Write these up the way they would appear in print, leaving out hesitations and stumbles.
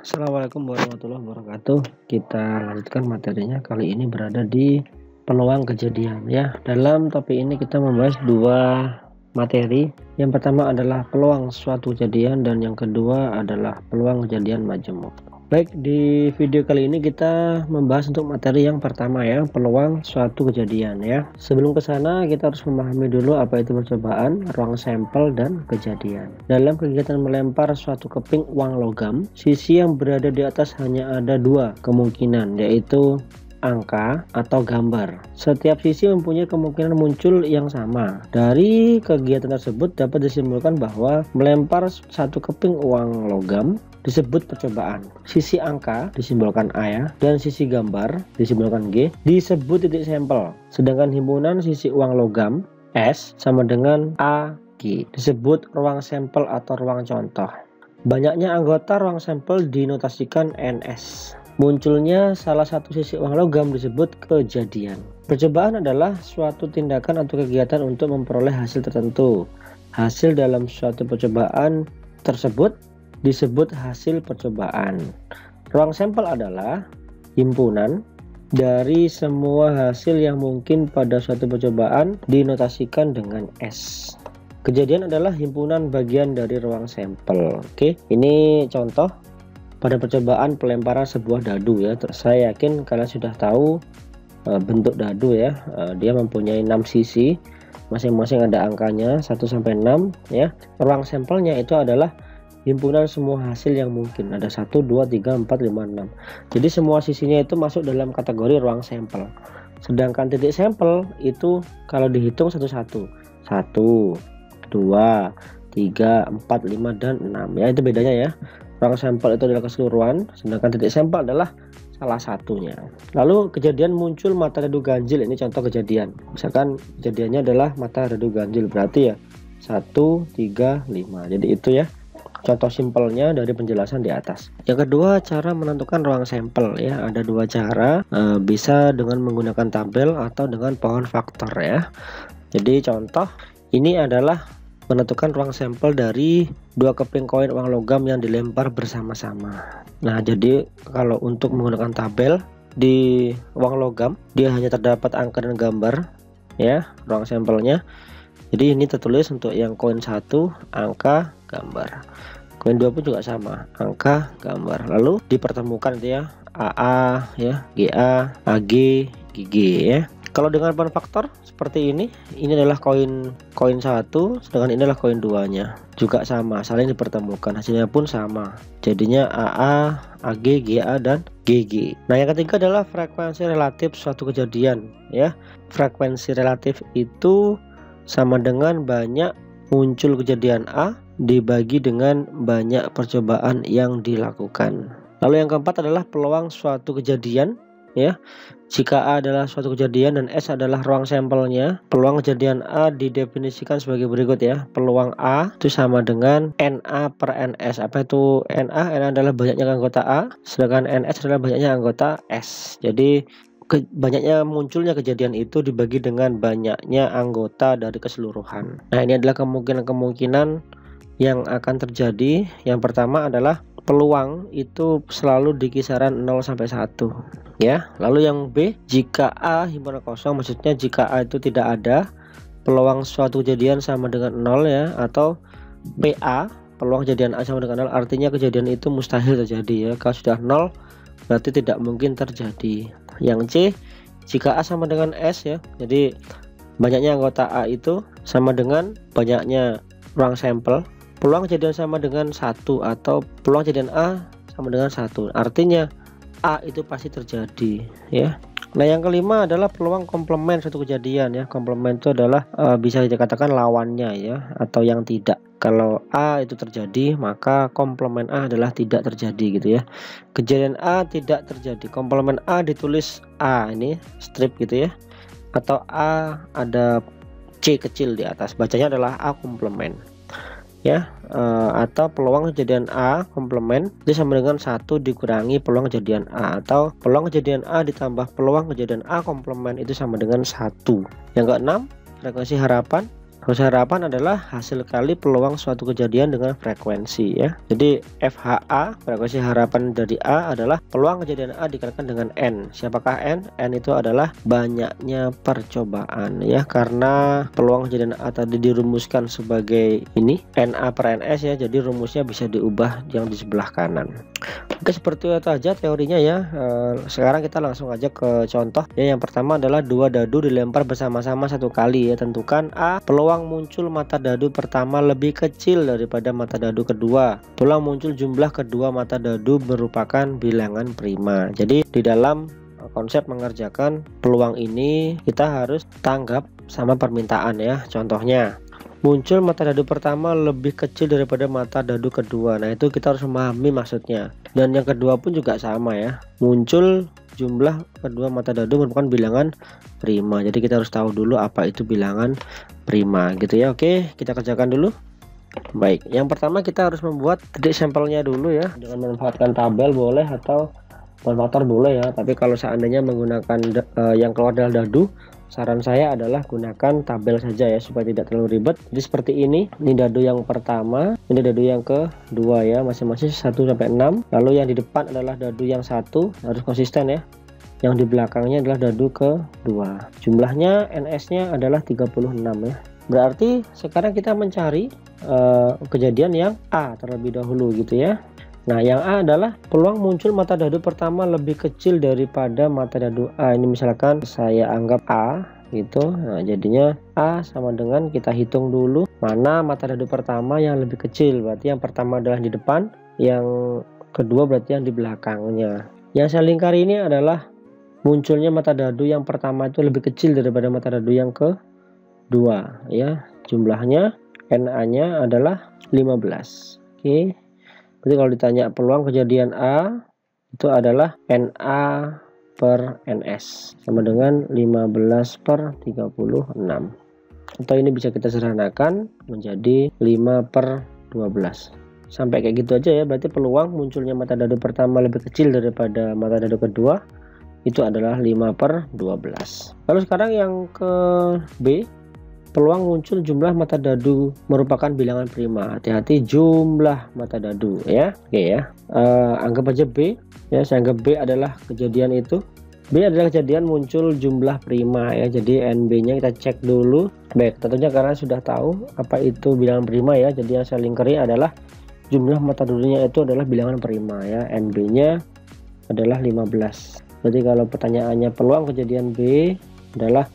Assalamualaikum warahmatullahi wabarakatuh. Kita lanjutkan materinya. Kali ini berada di peluang kejadian ya. Dalam topik ini kita membahas dua materi. Yang pertama adalah peluang suatu kejadian dan yang kedua adalah peluang kejadian majemuk. Baik, di video kali ini kita membahas untuk materi yang pertama ya, peluang suatu kejadian ya. Sebelum ke sana kita harus memahami dulu apa itu percobaan, ruang sampel dan kejadian. Dalam kegiatan melempar suatu keping uang logam, sisi yang berada di atas hanya ada dua kemungkinan, yaitu angka atau gambar. Setiap sisi mempunyai kemungkinan muncul yang sama. Dari kegiatan tersebut dapat disimpulkan bahwa melempar satu keping uang logam disebut percobaan. Sisi angka disimbolkan A ya, dan sisi gambar disimbolkan G disebut titik sampel. Sedangkan himpunan sisi uang logam S sama dengan AG disebut ruang sampel atau ruang contoh. Banyaknya anggota ruang sampel dinotasikan NS. Munculnya salah satu sisi uang logam disebut kejadian. Percobaan adalah suatu tindakan atau kegiatan untuk memperoleh hasil tertentu. Hasil dalam suatu percobaan tersebut disebut hasil percobaan. Ruang sampel adalah himpunan dari semua hasil yang mungkin pada suatu percobaan dinotasikan dengan S. Kejadian adalah himpunan bagian dari ruang sampel. Oke, ini contoh pada percobaan pelemparan sebuah dadu ya. Saya yakin kalian sudah tahu bentuk dadu ya. Dia mempunyai 6 sisi, masing-masing ada angkanya 1 sampai 6 ya. Ruang sampelnya itu adalah himpunan semua hasil yang mungkin, ada 1, 2, 3, 4, 5, 6. Jadi semua sisinya itu masuk dalam kategori ruang sampel. Sedangkan titik sampel itu kalau dihitung satu-satu, 1, 2, 3, 4, 5, dan 6 ya. Itu bedanya ya. Ruang sampel itu adalah keseluruhan, sedangkan titik sampel adalah salah satunya. Lalu kejadian muncul mata dadu ganjil, ini contoh kejadian. Misalkan kejadiannya adalah mata dadu ganjil, berarti ya 1, 3, 5. Jadi itu ya contoh simpelnya dari penjelasan di atas. Yang kedua, cara menentukan ruang sampel ya. Ada dua cara, bisa dengan menggunakan tabel atau dengan pohon faktor ya. Jadi contoh ini adalah menentukan ruang sampel dari dua keping koin uang logam yang dilempar bersama-sama. Nah, jadi kalau untuk menggunakan tabel di uang logam, dia hanya terdapat angka dan gambar ya, ruang sampelnya. Jadi ini tertulis untuk yang koin 1 angka gambar, koin 2 pun juga sama, angka gambar. Lalu dipertemukan itu ya, AA ya, GA, AG, GG ya. Kalau dengan pohon faktor seperti ini adalah koin 1, sedangkan ini adalah koin 2-nya. Juga sama, saling dipertemukan, hasilnya pun sama. Jadinya AA, AG, GA, dan GG. Nah, yang ketiga adalah frekuensi relatif suatu kejadian ya. Frekuensi relatif itu sama dengan banyak muncul kejadian A dibagi dengan banyak percobaan yang dilakukan. Lalu yang keempat adalah peluang suatu kejadian ya. Jika A adalah suatu kejadian dan S adalah ruang sampelnya, peluang kejadian A didefinisikan sebagai berikut ya. Peluang A itu sama dengan NA per NS. Apa itu NA? NA adalah banyaknya anggota A, sedangkan NS adalah banyaknya anggota S. Jadi banyaknya munculnya kejadian itu dibagi dengan banyaknya anggota dari keseluruhan. Nah, ini adalah kemungkinan-kemungkinan yang akan terjadi. Yang pertama adalah peluang itu selalu di kisaran 0 sampai 1 ya. Lalu yang B, jika A himpunan kosong, maksudnya jika A itu tidak ada, peluang suatu kejadian sama dengan 0 ya. Atau PA, peluang kejadian A sama dengan 0, artinya kejadian itu mustahil terjadi ya. Kalau sudah 0 berarti tidak mungkin terjadi. Yang C, jika A sama dengan S ya, jadi banyaknya anggota A itu sama dengan banyaknya ruang sampel, peluang kejadian sama dengan 1, atau peluang kejadian A sama dengan 1, artinya A itu pasti terjadi ya. Nah, yang kelima adalah peluang komplement suatu kejadian ya. Komplement itu adalah bisa dikatakan lawannya ya, atau yang tidak. Kalau A itu terjadi, maka komplement A adalah tidak terjadi gitu ya. Kejadian A tidak terjadi, komplement A ditulis A, ini strip gitu ya, atau A ada C kecil di atas, bacanya adalah A komplement ya. Atau peluang kejadian A komplement itu sama dengan 1 dikurangi peluang kejadian A, atau peluang kejadian A ditambah peluang kejadian A komplement itu sama dengan 1. Yang keenam, frekuensi harapan Frekuensi harapan adalah hasil kali peluang suatu kejadian dengan frekuensi ya. Jadi FHA, frekuensi harapan dari A adalah peluang kejadian A dikalikan dengan N. Siapakah N? N itu adalah banyaknya percobaan ya, karena peluang kejadian A tadi dirumuskan sebagai ini NA per NS ya. Jadi rumusnya bisa diubah yang di sebelah kanan. Oke, seperti itu aja teorinya ya. Sekarang kita langsung aja ke contoh ya. Yang pertama adalah dua dadu dilempar bersama-sama satu kali ya. Tentukan A, peluang muncul mata dadu pertama lebih kecil daripada mata dadu kedua. Peluang muncul jumlah kedua mata dadu merupakan bilangan prima. Jadi di dalam konsep mengerjakan peluang ini kita harus tanggap sama permintaan ya. Contohnya, muncul mata dadu pertama lebih kecil daripada mata dadu kedua. Nah, itu kita harus memahami maksudnya. Dan yang kedua pun juga sama ya. Muncul jumlah kedua mata dadu merupakan bilangan prima. Jadi kita harus tahu dulu apa itu bilangan prima gitu ya. Oke, kita kerjakan dulu. Baik, yang pertama kita harus membuat titik sampelnya dulu ya. Dengan memanfaatkan tabel boleh atau konverter boleh ya. Tapi kalau seandainya menggunakan yang keluar dari dadu, saran saya adalah gunakan tabel saja ya, supaya tidak terlalu ribet. Jadi seperti ini dadu yang pertama, ini dadu yang kedua ya, masing-masing 1 sampai 6. Lalu yang di depan adalah dadu yang satu, harus konsisten ya. Yang di belakangnya adalah dadu kedua. Jumlahnya NS-nya adalah 36 ya. Berarti sekarang kita mencari kejadian yang A terlebih dahulu gitu ya. Nah, yang A adalah peluang muncul mata dadu pertama lebih kecil daripada mata dadu A. Ini misalkan saya anggap A gitu. Nah, jadinya A sama dengan, kita hitung dulu mana mata dadu pertama yang lebih kecil. Berarti yang pertama adalah di depan, yang kedua berarti yang di belakangnya. Yang saya lingkari ini adalah munculnya mata dadu yang pertama itu lebih kecil daripada mata dadu yang kedua ya. Jumlahnya NA-nya adalah 15. Oke. Jadi kalau ditanya peluang kejadian A itu adalah NA per NS sama dengan 15 per 36. Atau ini bisa kita sederhanakan menjadi 5 per 12. Sampai kayak gitu aja ya. Berarti peluang munculnya mata dadu pertama lebih kecil daripada mata dadu kedua itu adalah 5 per 12. Lalu sekarang yang ke B, peluang muncul jumlah mata dadu merupakan bilangan prima. Hati-hati jumlah mata dadu ya. Oke ya. Anggap aja B ya. Saya anggap B adalah kejadian itu. B adalah kejadian muncul jumlah prima ya. Jadi NB-nya kita cek dulu. Baik, tentunya karena sudah tahu apa itu bilangan prima ya. Jadi yang saya lingkari adalah jumlah mata dadunya itu adalah bilangan prima ya. NB-nya adalah 15. Jadi kalau pertanyaannya peluang kejadian B adalah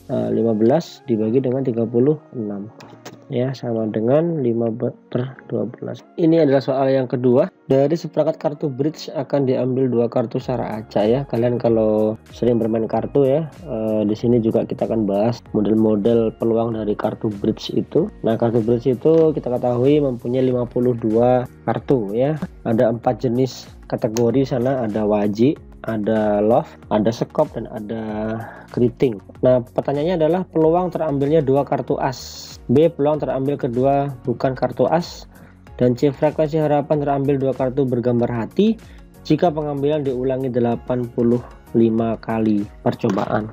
15 dibagi dengan 36 ya, sama dengan 5 per 12. Ini adalah soal yang kedua. Dari seperangkat kartu bridge akan diambil 2 kartu secara acak ya. Kalian kalau sering bermain kartu ya, di sini juga kita akan bahas model-model peluang dari kartu bridge itu. Nah, kartu bridge itu kita ketahui mempunyai 52 kartu ya. Ada 4 jenis kategori sana, ada wajib, ada love, ada sekop, dan ada keriting. Nah, pertanyaannya adalah peluang terambilnya 2 kartu as. B, peluang terambil kedua bukan kartu as. Dan C, frekuensi harapan terambil 2 kartu bergambar hati jika pengambilan diulangi 85 kali percobaan.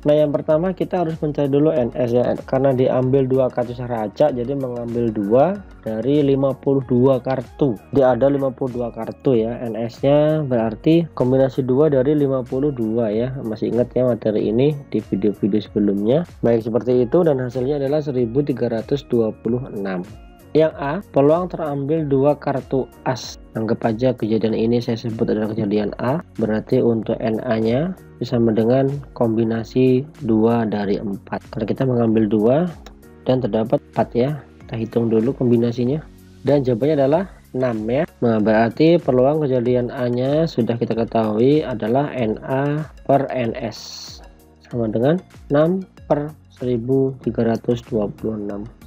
Nah, yang pertama kita harus mencari dulu NS ya, karena diambil 2 kartu secara acak, jadi mengambil 2 dari 52 kartu. Jadi ada 52 kartu ya, NS-nya berarti kombinasi 2 dari 52 ya. Masih ingat ya materi ini di video-video sebelumnya. Baik, seperti itu, dan hasilnya adalah 1326. Yang A, peluang terambil 2 kartu as. Anggap aja kejadian ini saya sebut adalah kejadian A. Berarti untuk NA-nya sama dengan kombinasi 2 dari 4. Karena kita mengambil 2 dan terdapat 4 ya. Kita hitung dulu kombinasinya. Dan jawabannya adalah 6 ya. Nah, berarti peluang kejadian A-nya sudah kita ketahui adalah NA per NS. Sama dengan 6 per 1326.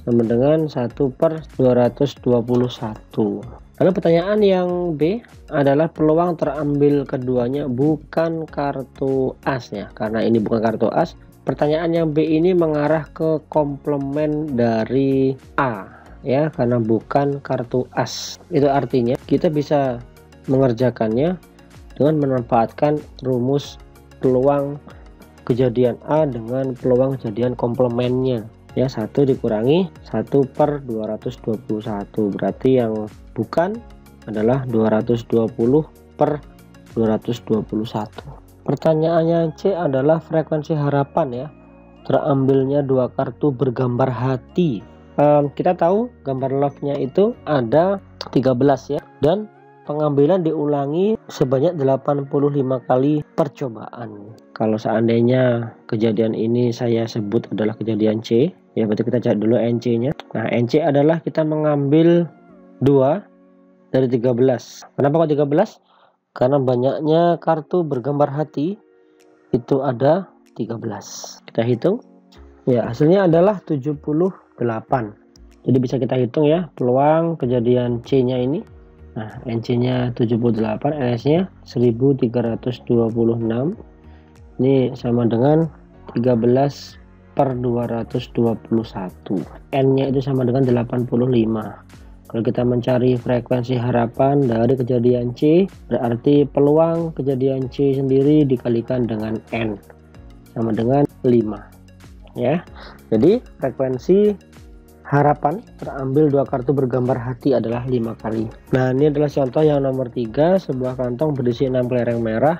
Sama dengan 1 per 221. Lalu pertanyaan yang B adalah peluang terambil keduanya bukan kartu as ya. Karena ini bukan kartu as, pertanyaan yang B ini mengarah ke komplement dari A ya, karena bukan kartu as. Itu artinya kita bisa mengerjakannya dengan memanfaatkan rumus peluang kejadian A dengan peluang kejadian komplementnya ya, 1 dikurangi 1/221, berarti yang bukan adalah 220/221. Pertanyaannya C adalah frekuensi harapan ya, terambilnya 2 kartu bergambar hati. Kita tahu gambar love-nya itu ada 13 ya, dan pengambilan diulangi sebanyak 85 kali percobaan. Kalau seandainya kejadian ini saya sebut adalah kejadian C, ya berarti kita cari dulu NC-nya. Nah, NC adalah kita mengambil 2 dari 13. Kenapa kok 13? Karena banyaknya kartu bergambar hati itu ada 13. Kita hitung. Ya, hasilnya adalah 78. Jadi bisa kita hitung ya peluang kejadian C-nya ini. Nah, NC-nya 78, NS-nya 1326. Ini sama dengan 13/221. N-nya itu sama dengan 85. Kalau kita mencari frekuensi harapan dari kejadian C, berarti peluang kejadian C sendiri dikalikan dengan N sama dengan 5. Ya. Jadi frekuensi harapan terambil 2 kartu bergambar hati adalah 5 kali. Nah, ini adalah contoh yang nomor 3, sebuah kantong berisi 6 kelereng merah,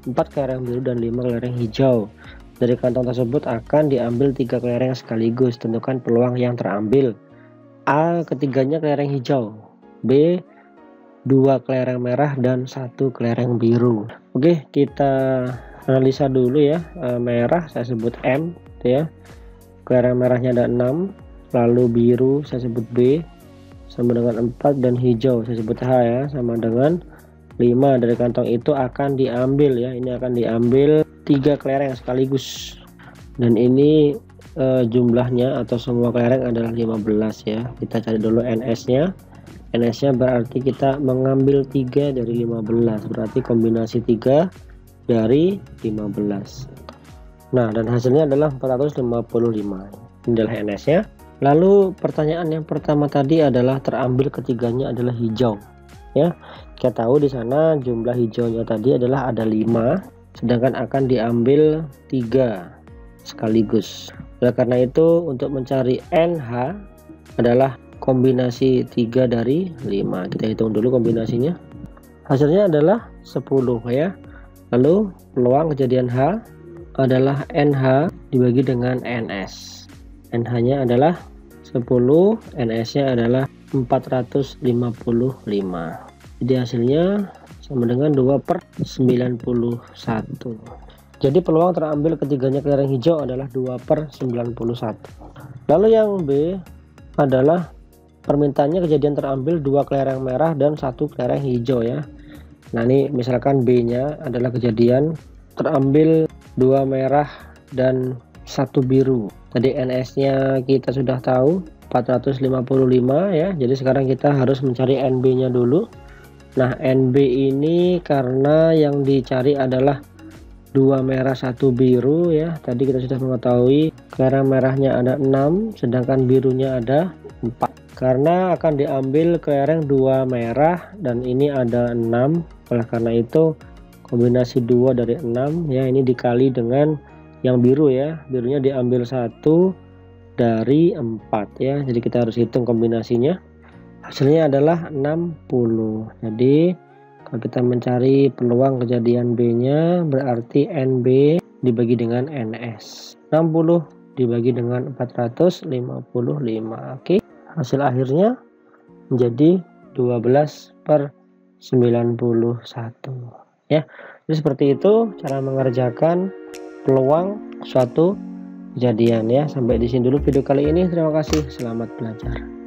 4 kelereng biru, dan 5 kelereng hijau. Dari kantong tersebut akan diambil 3 kelereng sekaligus. Tentukan peluang yang terambil. A, ketiganya kelereng hijau. B, 2 kelereng merah dan 1 kelereng biru. Oke, kita analisa dulu ya. Merah saya sebut M, ya. Kelereng merahnya ada 6. Lalu biru saya sebut B sama dengan 4, dan hijau saya sebut H ya sama dengan 5. Dari kantong itu akan diambil ya, ini akan diambil 3 kelereng sekaligus, dan ini jumlahnya atau semua kelereng adalah 15 ya. Kita cari dulu NS-nya. NS-nya berarti kita mengambil 3 dari 15, berarti kombinasi 3 dari 15. Nah, dan hasilnya adalah 455. Ini adalah NS-nya. Lalu pertanyaan yang pertama tadi adalah terambil ketiganya adalah hijau. Ya, kita tahu di sana jumlah hijaunya tadi adalah ada 5, sedangkan akan diambil 3 sekaligus. Oleh karena itu untuk mencari NH adalah kombinasi 3 dari 5. Kita hitung dulu kombinasinya. Hasilnya adalah 10 ya. Lalu peluang kejadian H adalah NH dibagi dengan NS. NH-nya adalah 10, NS-nya adalah 455. Jadi hasilnya sama dengan 2/91. Jadi peluang terambil ketiganya kelereng hijau adalah 2/91. Lalu yang B adalah permintaannya kejadian terambil 2 kelereng merah dan 1 kelereng hijau ya. Nah, ini misalkan B-nya adalah kejadian terambil 2 merah dan 1 biru. Tadi NS-nya kita sudah tahu 455 ya. Jadi sekarang kita harus mencari NB-nya dulu. Nah, NB ini karena yang dicari adalah 2 merah 1 biru ya. Tadi kita sudah mengetahui kelereng merahnya ada 6, sedangkan birunya ada 4. Karena akan diambil kelereng 2 merah dan ini ada 6. Oleh karena itu kombinasi 2 dari 6 ya, ini dikali dengan yang biru ya, birunya diambil 1 dari 4 ya. Jadi kita harus hitung kombinasinya. Hasilnya adalah 60. Jadi kalau kita mencari peluang kejadian B-nya berarti NB dibagi dengan NS. 60 dibagi dengan 455. Oke. Hasil akhirnya menjadi 12/91 ya. Jadi seperti itu cara mengerjakan peluang suatu kejadian ya. Sampai di sini dulu video kali ini. Terima kasih, selamat belajar.